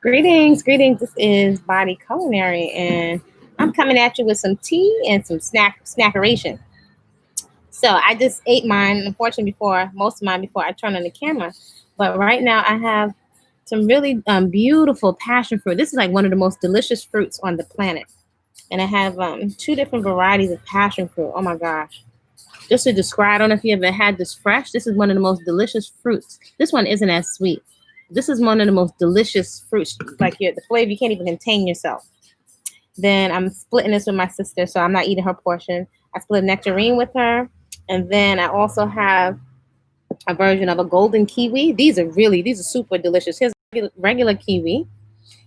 Greetings, greetings. This is Body-Culinary, and I'm coming at you with some tea and some snackeration. So I just ate mine, unfortunately, before most of mine before I turned on the camera. But right now I have some really beautiful passion fruit. This is like one of the most delicious fruits on the planet, and I have two different varieties of passion fruit. Oh my gosh! Just to describe, I don't know if you ever had this fresh. This is one of the most delicious fruits. This one isn't as sweet. This is one of the most delicious fruits. Like the flavor, you can't even contain yourself. Then I'm splitting this with my sister, so I'm not eating her portion. I split a nectarine with her. And then I also have a version of a golden kiwi. These are super delicious. Here's regular kiwi,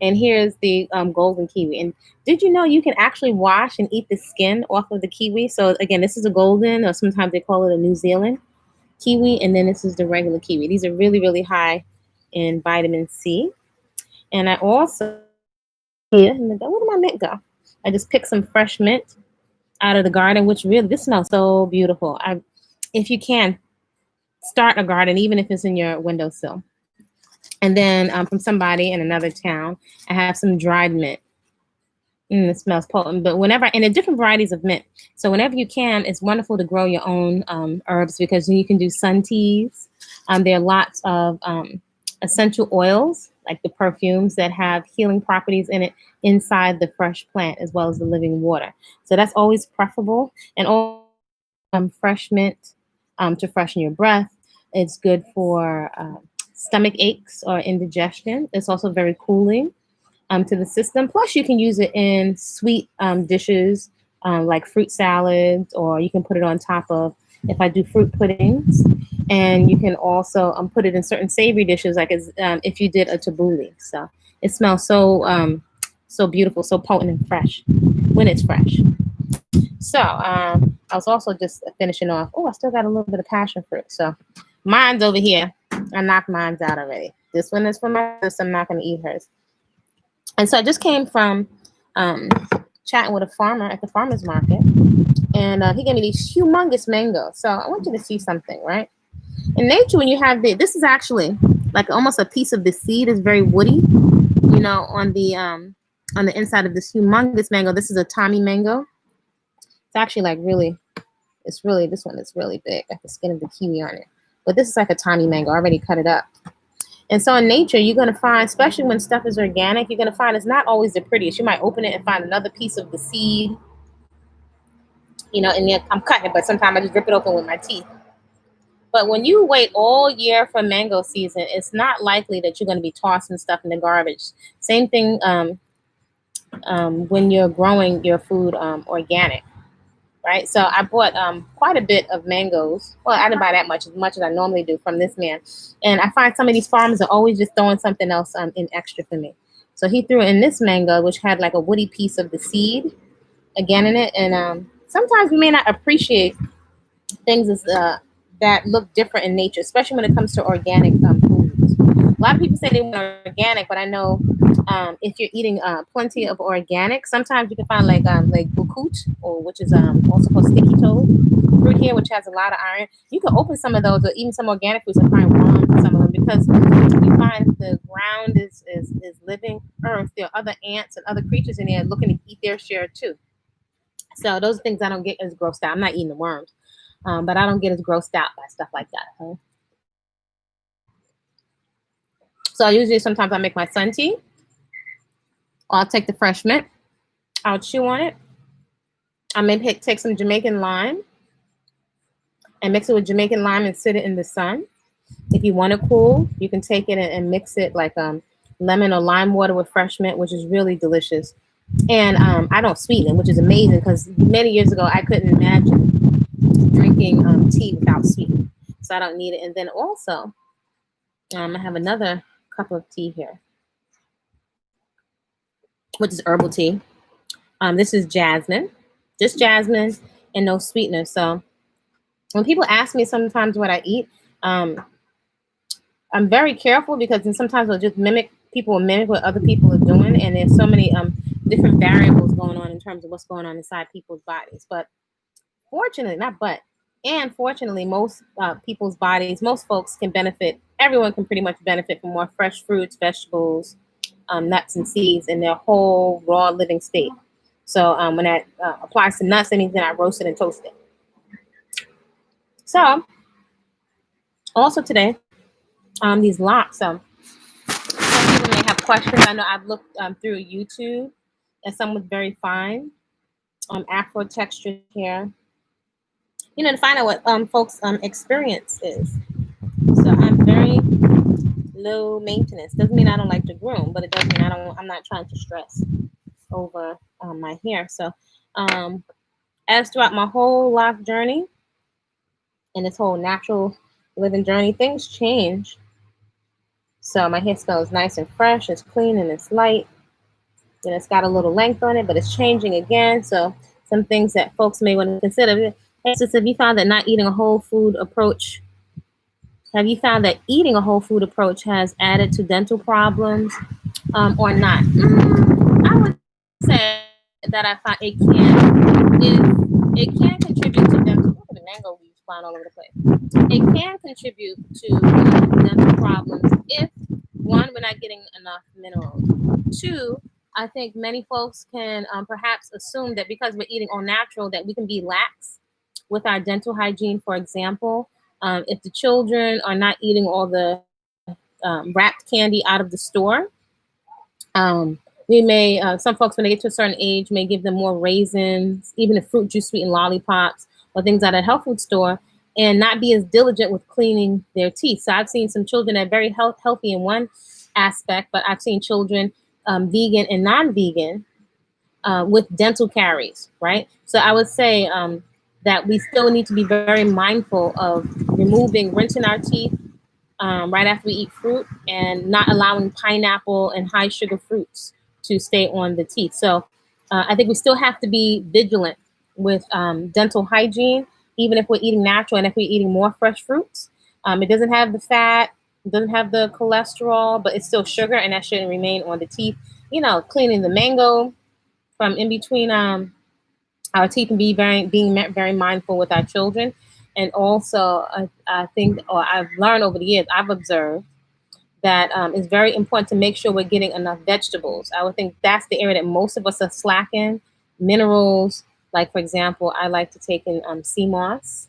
and here's the golden kiwi. And did you know you can actually wash and eat the skin off of the kiwi? So again, this is a golden, or sometimes they call it a New Zealand kiwi, and then this is the regular kiwi. These are really, really high in vitamin C. And I also here, where did my mint go? I just picked some fresh mint out of the garden, which really this smells so beautiful. If you can start a garden, even if it's in your windowsill. And then from somebody in another town, I have some dried mint. It smells potent, but and the different varieties of mint. So whenever you can, it's wonderful to grow your own herbs, because then you can do sun teas. There are lots of essential oils, like the perfumes that have healing properties in it inside the fresh plant, as well as the living water. So that's always preferable. And all fresh mint to freshen your breath. It's good for stomach aches or indigestion. It's also very cooling to the system. Plus, you can use it in sweet dishes like fruit salads, or you can put it on top of, if I do fruit puddings. And you can also put it in certain savory dishes, like if you did a tabbouleh. So it smells so beautiful, so potent and fresh when it's fresh. So I was also just finishing off. Oh, I still got a little bit of passion fruit. So mine's over here. I knocked mine's out already. This one is for my sister. I'm not going to eat hers. And so I just came from chatting with a farmer at the farmer's market. And he gave me these humongous mangoes. So I want you to see something, right? In nature, when you have this is actually like almost a piece of the seed. Is very woody, on the inside of this humongous mango. This is a Tommy mango. It's actually like this one is really big. Got the skin of the kiwi on it. But this is like a Tommy mango. I already cut it up. And so in nature, you're going to find, especially when stuff is organic, you're going to find it's not always the prettiest. You might open it and find another piece of the seed, and then I'm cutting it, but sometimes I just rip it open with my teeth. But when you wait all year for mango season, it's not likely that you're going to be tossing stuff in the garbage. Same thing when you're growing your food organic, right? So I bought quite a bit of mangoes. Well, I didn't buy that much as I normally do from this man. And I find some of these farmers are always just throwing something else in extra for me. So he threw in this mango, which had like a woody piece of the seed again in it. And sometimes we may not appreciate things that look different in nature, especially when it comes to organic foods. A lot of people say they want organic, but I know if you're eating plenty of organic, sometimes you can find like bukut, or which is also called sticky toad fruit here, which has a lot of iron. You can open some of those, or even some organic foods, and find worms in some of them, because you find the ground is living earth. There are other ants and other creatures in there looking to eat their share too. So those are things I don't get as grossed out. I'm not eating the worms. But I don't get as grossed out by stuff like that. Huh? So usually sometimes I make my sun tea. I'll take the fresh mint. I'll chew on it. I may take some Jamaican lime and mix it with Jamaican lime and sit it in the sun. If you want it cool, you can take it and mix it like lemon or lime water with fresh mint, which is really delicious. And I don't sweeten it, which is amazing, because many years ago I couldn't imagine drinking tea without sweetening, so I don't need it. And then also I have another cup of tea here, which is herbal tea. This is jasmine, just jasmine and no sweetener. So when people ask me sometimes what I eat, I'm very careful, because then sometimes people will mimic what other people are doing, and there's so many different variables going on in terms of what's going on inside people's bodies. But fortunately, And fortunately, most people's bodies, most folks can benefit, everyone can pretty much benefit from more fresh fruits, vegetables, nuts, and seeds in their whole raw living state. So when that applies to nuts, that means they're not roasted and toasted. So also today, these locs, some people may have questions. I know I've looked through YouTube at some with very fine afro textured hair, to find out what folks' experience is. So I'm very low maintenance. Doesn't mean I don't like to groom, but it does mean I'm not trying to stress over my hair. So as throughout my whole life journey and this whole natural living journey, things change. So my hair smells nice and fresh, it's clean and it's light. And it's got a little length on it, but it's changing again. So some things that folks may want to consider. Hey, sis, have you found that not eating a whole food approach, have you found that eating a whole food approach has added to dental problems or not? I would say that I find it can, if it can contribute to dental, look at the mango leaves flying all over the place. It can contribute to dental problems if, one, we're not getting enough minerals. Two, I think many folks can perhaps assume that because we're eating all natural, that we can be lax with our dental hygiene. For example, if the children are not eating all the wrapped candy out of the store, we may, some folks, when they get to a certain age, may give them more raisins, even a fruit juice sweetened lollipops or things out of a health food store, and not be as diligent with cleaning their teeth. So I've seen some children that are very healthy in one aspect, but I've seen children, vegan and non-vegan, with dental caries, right? So I would say that we still need to be very mindful of rinsing our teeth right after we eat fruit, and not allowing pineapple and high sugar fruits to stay on the teeth. So I think we still have to be vigilant with dental hygiene, even if we're eating natural and if we're eating more fresh fruits. It doesn't have the fat, it doesn't have the cholesterol, but it's still sugar, and that shouldn't remain on the teeth. Cleaning the mango from in between our teeth, and being very mindful with our children. And also, I think, or I've learned over the years, I've observed that it's very important to make sure we're getting enough vegetables. I would think that's the area that most of us are slacking. Minerals, like for example, I like to take in sea moss,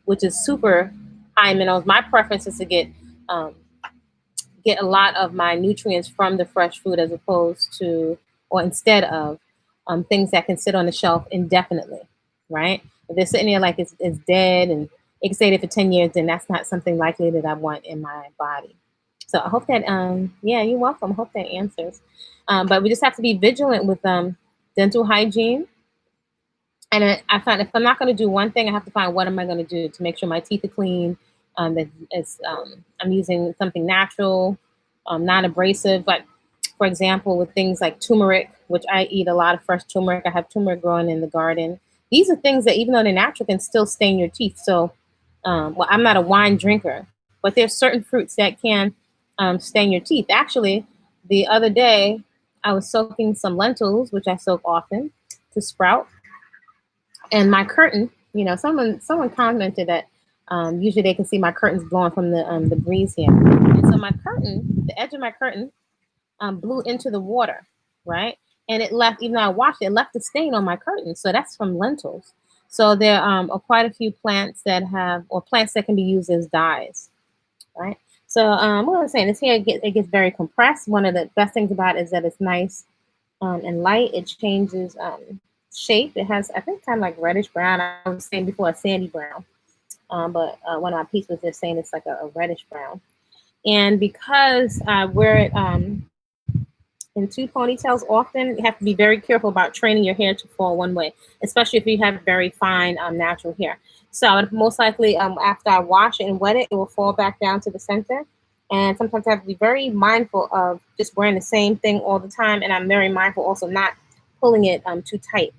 which is super high in minerals. My preference is to um, get a lot of my nutrients from the fresh food, as opposed to, or instead of, things that can sit on the shelf indefinitely, right? If they're sitting there like it's dead and it can stay there for 10 years, then that's not something likely that I want in my body. So I hope that, yeah, you're welcome. I hope that answers. But we just have to be vigilant with dental hygiene. And I find if I'm not going to do one thing, I have to find what am I going to do to make sure my teeth are clean. That I'm using something natural, non-abrasive. But for example, with things like turmeric, which I eat a lot of fresh turmeric. I have turmeric growing in the garden. These are things that, even though they're natural, can still stain your teeth. So, well, I'm not a wine drinker, but there's certain fruits that can stain your teeth. Actually, the other day, I was soaking some lentils, which I soak often, to sprout, and my curtain, someone commented that usually they can see my curtains blowing from the breeze here, and so my curtain, the edge of my curtain, blew into the water, right, and it left, even though I washed it, it left a stain on my curtain. So that's from lentils. So there are quite a few plants that have, or plants that can be used as dyes, right? So what I'm saying is, here it gets very compressed. One of the best things about it is that it's nice and light. It changes shape. It has, I think, kind of like reddish brown. I was saying before a sandy brown, but one of my pieces was just saying it's like a reddish brown. And because I wear it in two ponytails often, you have to be very careful about training your hair to fall one way, especially if you have very fine natural hair. So I would most likely, after I wash it and wet it, it will fall back down to the center. And sometimes I have to be very mindful of just wearing the same thing all the time. And I'm very mindful also not pulling it too tight.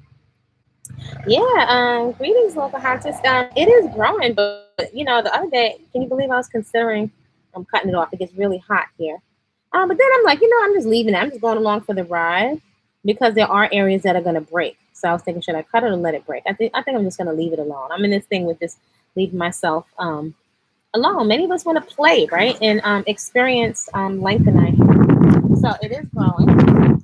Yeah, greetings, local artist. It is growing, but the other day, can you believe I was considering cutting it off? It gets really hot here. But then I'm like, I'm just leaving it. I'm just going along for the ride, because there are areas that are going to break. So I was thinking, should I cut it or let it break? I think I'm just gonna leave it alone. I'm in this thing with just leaving myself alone. Many of us want to play, right, and experience lengthening. So it is growing. I turn,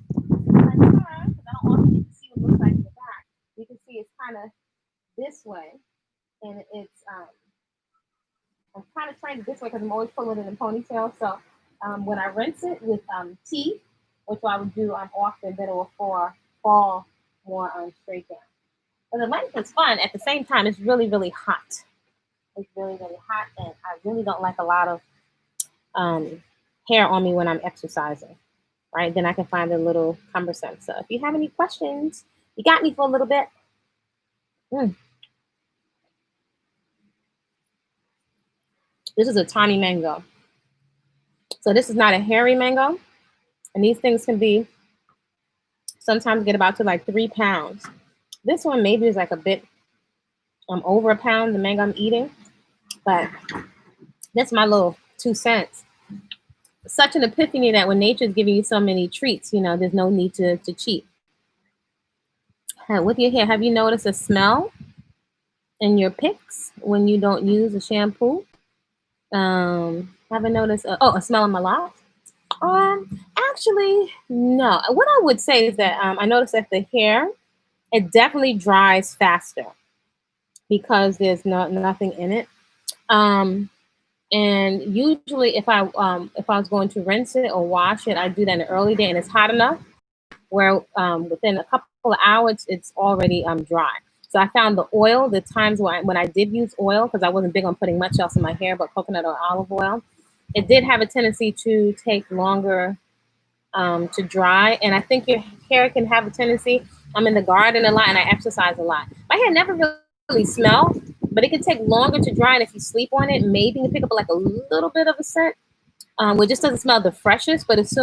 because I don't often get to see what it looks like in the back. You can see it's kind of this way, and it's I'm kind of trained this way because I'm always pulling it in a ponytail. So when I rinse it with tea, which I would do often, then it will fall more straight down. But the length is fun. At the same time, it's really, really hot. It's really, really hot, and I really don't like a lot of um, hair on me when I'm exercising, right? Then I can find it a little cumbersome. So if you have any questions, you got me for a little bit. This is a tiny mango. So this is not a hairy mango. And these things can be, sometimes get about to like 3 pounds. This one maybe is like a bit over a pound, the mango I'm eating. But that's my little 2 cents. Such an epiphany that when nature's giving you so many treats, there's no need to cheat. With your hair, have you noticed a smell in your picks when you don't use a shampoo? Haven't noticed, a smell in my locks? Actually, no. What I would say is that I noticed that the hair, it definitely dries faster because there's nothing in it. And usually if I was going to rinse it or wash it, I do that in the early day and it's hot enough where within a couple of hours it's already dry. So I found the oil, the times when I did use oil, because I wasn't big on putting much else in my hair but coconut or olive oil, it did have a tendency to take longer to dry. And I think your hair can have a tendency. I'm in the garden a lot and I exercise a lot. My hair never really smells, but it can take longer to dry. And if you sleep on it, maybe you pick up like a little bit of a scent, which just doesn't smell the freshest. But as soon